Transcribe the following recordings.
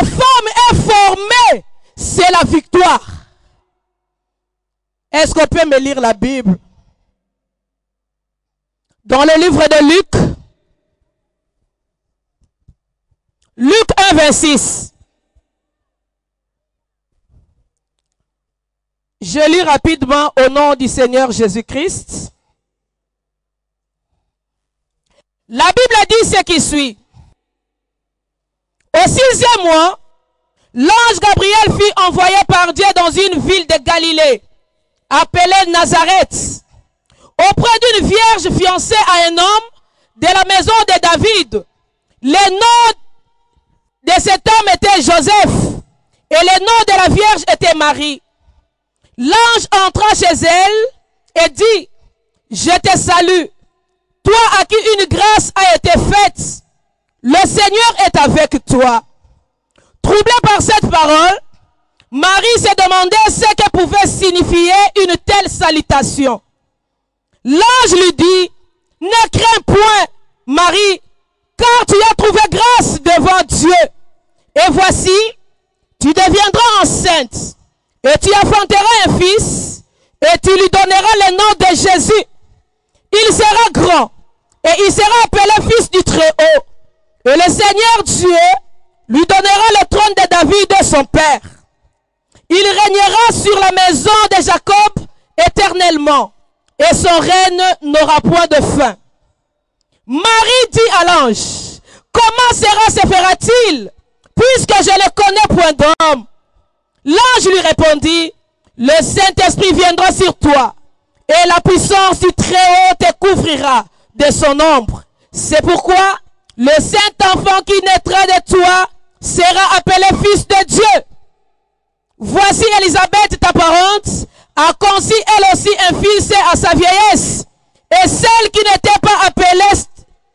la femme est formée, c'est la victoire. Est-ce qu'on peut me lire la Bible? Dans le livre de Luc, Luc 1, 26. Je lis rapidement au nom du Seigneur Jésus-Christ. La Bible dit ce qui suit. Au 6e mois, l'ange Gabriel fut envoyé par Dieu dans une ville de Galilée, appelée Nazareth, auprès d'une vierge fiancée à un homme de la maison de David. Le nom de cet homme était Joseph, et le nom de la vierge était Marie. L'ange entra chez elle et dit, je te salue, toi à qui une grâce a été faite. Le Seigneur est avec toi. Troublée par cette parole, Marie se demandait ce que pouvait signifier une telle salutation. L'ange lui dit, ne crains point, Marie, car tu as trouvé grâce devant Dieu. Et voici, tu deviendras enceinte, et tu enfanteras un fils, et tu lui donneras le nom de Jésus. Il sera grand, et il sera appelé fils du Très-Haut. Et le Seigneur Dieu lui donnera le trône de David, son père. Il régnera sur la maison de Jacob éternellement, et son règne n'aura point de fin. Marie dit à l'ange, comment se fera-t-il, puisque je ne connais point d'homme? L'ange lui répondit, le Saint-Esprit viendra sur toi, et la puissance du Très-Haut te couvrira de son ombre. C'est pourquoi le Saint-Enfant qui naîtra de toi sera appelé Fils de Dieu. Voici Élisabeth, ta parente, a conçu elle aussi un fils à sa vieillesse. Et celle qui n'était pas appelée,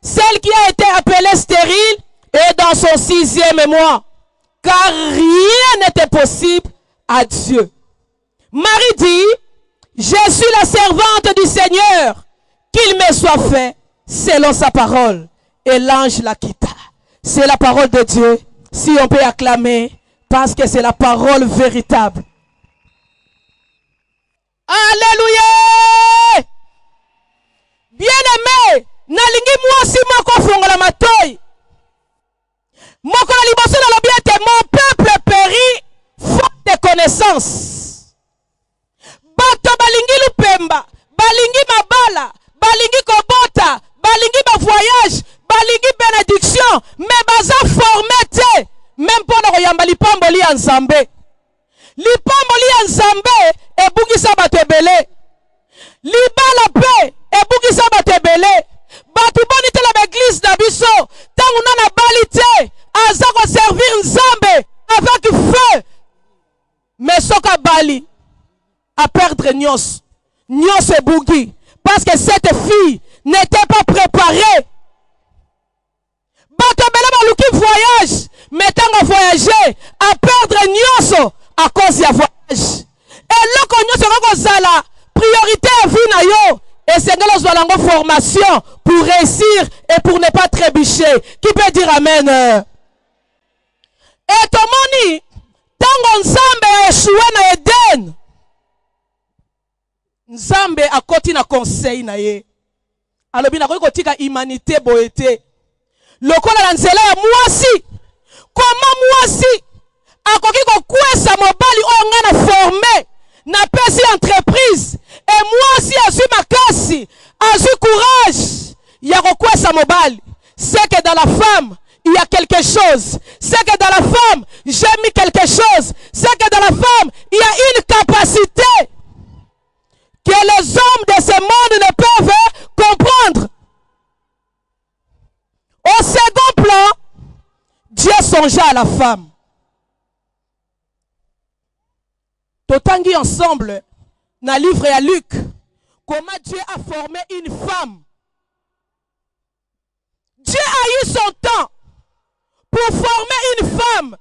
celle qui a été appelée stérile, est dans son 6e mois. Car rien n'était possible à Dieu. Marie dit, je suis la servante du Seigneur, qu'il me soit fait selon sa parole. Et l'ange la quitta. C'est la parole de Dieu. Si on peut acclamer, parce que c'est la parole véritable. Alléluia! Bien-aimé, nalingi mwasi moko fongola matoyi. Moko na liboso na lobi ete mon peuple périt faute de connaissance. Bato balingi lupemba, balingi mabala, balingi kobota, balingi ba voyage, balingi bénédiction, mais baza formé te, même pour na koyamba lipambo li ya Nzambe. Lipambo li ya Nzambe ebungisa bato ebele. Libala pe ebungisa bato ebele. Bato boni te la église na biso, tangu na bali te, aza ko servir Nzambe avec feu. Mais soka bali à perdre nyos. Nyos ebungi parce que cette fille n'était pas préparée. Bato ebele baluki voyage, mais tango voyager à perdre nyos à cause du voyage. Et là qu'on nyos zala priorité à vie na yo. Et c'est nous avons une formation pour réussir et pour ne pas trébucher. Qui peut dire amen? Et tomoni, tango Nzambe a échoué na Eden. Nzambe a koti na conseil na ye. Alobi na koti ka humanité boete. Lokola na nzela ya mwasi. Comment mwasi akoki ko kwesa mobali o ngana formé na pesi entreprise. Et moi aussi, je suis makasi, je suis courage. Il y a quoi ça mobile? C'est que dans la femme, il y a quelque chose. C'est que dans la femme, j'ai mis quelque chose. C'est que dans la femme, il y a une capacité que les hommes de ce monde ne peuvent comprendre. Au second plan, Dieu songea à la femme. Totangi ensemble. Dans le livre à Luc, comment Dieu a formé une femme. Dieu a eu son temps pour former une femme.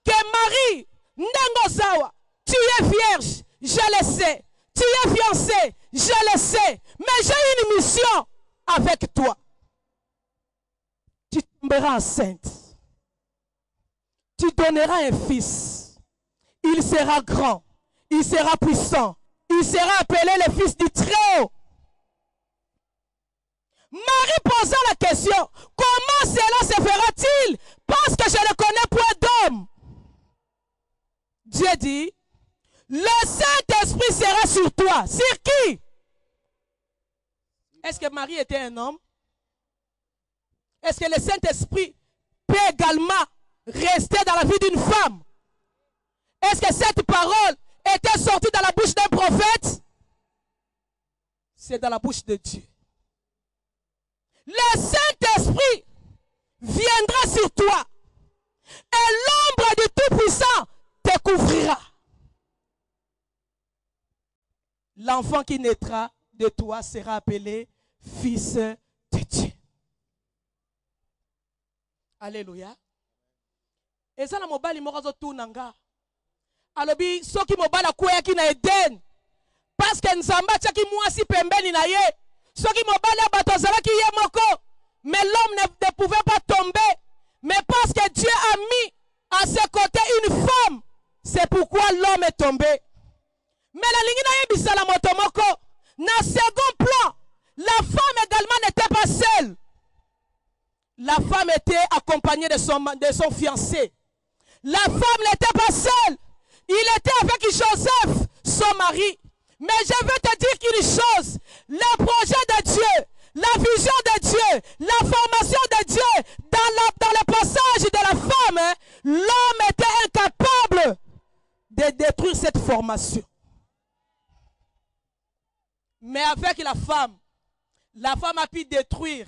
Que Marie, Ndengozawa, tu es vierge, je le sais. Tu es fiancée, je le sais. Mais j'ai une mission avec toi. Tu tomberas enceinte. Tu tu donneras un fils. Il sera grand. Il sera puissant. Il sera appelé le fils du Très-Haut. Marie posa la question, comment cela se fera-t-il? Parce que je ne connais point d'homme. Dieu dit, le Saint-Esprit sera sur toi. Sur qui? Est-ce que Marie était un homme? Est-ce que le Saint-Esprit peut également rester dans la vie d'une femme? Est-ce que cette parole était sortie dans la bouche d'un prophète? C'est dans la bouche de Dieu. Le Saint-Esprit viendra sur toi et l'ombre du Tout-Puissant te couvrira. L'enfant qui naîtra de toi sera appelé Fils de Dieu. Alléluia. Et ça, la mobile moko tunanga. Alobi soki mobile akuya ki na Eden. Parce que nzamba tchaki mwasi pembeni na ye. Soki mobile abatozala ki ye moko. Mais l'homme ne pouvait pas tomber. Mais parce que Dieu a mis à ses côtés une femme, c'est pourquoi l'homme est tombé. Mais la ligne na yebisa motomoko. Na second plan, la femme également n'était pas seule. La femme était accompagnée de son fiancé. La femme n'était pas seule. Il était avec Joseph, son mari. Mais je veux te dire qu'une chose, le projet de Dieu, la vision de Dieu, la formation de Dieu, dans le passage de la femme, l'homme était incapable de détruire cette formation. Mais avec la femme a pu détruire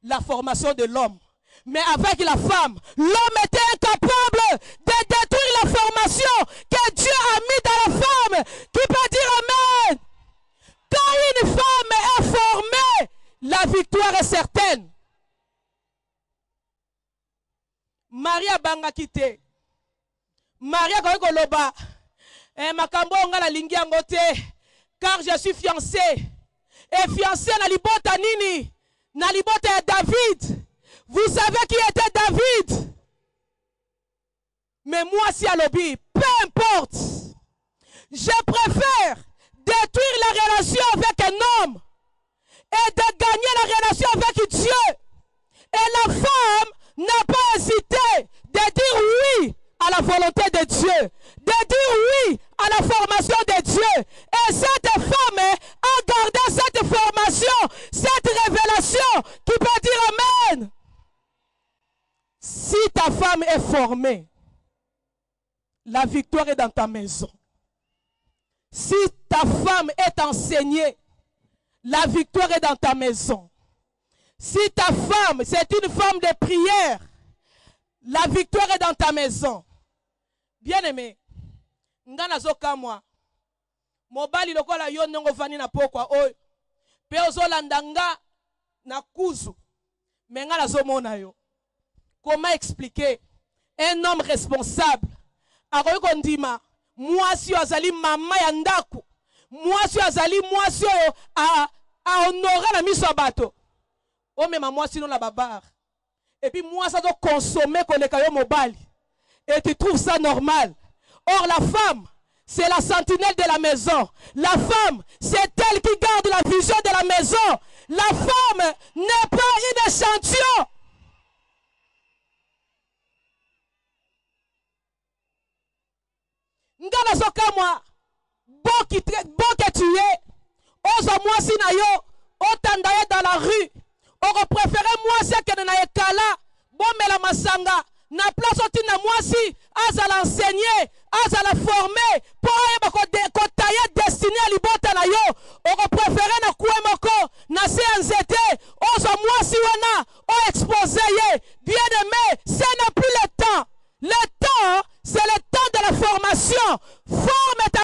la formation de l'homme. Mais avec la femme, l'homme était incapable de détruire la formation que Dieu a mis dans la femme. Qui peut dire Amen? Quand une femme est formée, la victoire est certaine. Marie a banga quitté. Marie a dit koloba. Makambo nga la lingi angote. Car je suis fiancé. Et fiancé na libota nini? Na libota David. Vous savez qui était David? Mais moi, si à l'objet, peu importe. Je préfère détruire la relation avec un homme et de gagner la relation avec Dieu. Et la femme n'a pas hésité de dire oui à la volonté de Dieu, de dire oui à la formation de Dieu. Et cette femme a gardé cette formation, cette révélation qui peut dire Amen. Si ta femme est formée, la victoire est dans ta maison. Si ta femme est enseignée, la victoire est dans ta maison. Si ta femme, c'est une femme de prière, la victoire est dans ta maison. Bien-aimé, ngana zoka moi. Mobali lokola yo nongo vani na pokwa oyo. Pe ozolanda nga na kuzu. Mais ngana zo mona yo. Comment expliquer un homme responsable? Akoyo kondima, mwasi azali mama ya ndako. Mwasi azali mwasi oyo a honorer la miso bato. O mema mwasi non la babar. Et puis mwasi doit consommer koleka yo mobali. Et tu trouves ça normal. Or la femme, c'est la sentinelle de la maison. La femme, c'est elle qui garde la vision de la maison. La femme n'est pas une échantillon. Ngana soka moi, bon que tu es, ozo moi si na yo, otandaye dans la rue, oko préféré moi si que na ekala, bon mais la masanga, na place oti na moi si, azala enseigner, azala former, pour yeba ko tailler destiné à libota na yo, oko préféré na koué moko, na se anzete, ozo moi si wana, o exposé ye, bien aimé, ce n'est plus le temps. Le temps, c'est le temps de la formation. Forme ta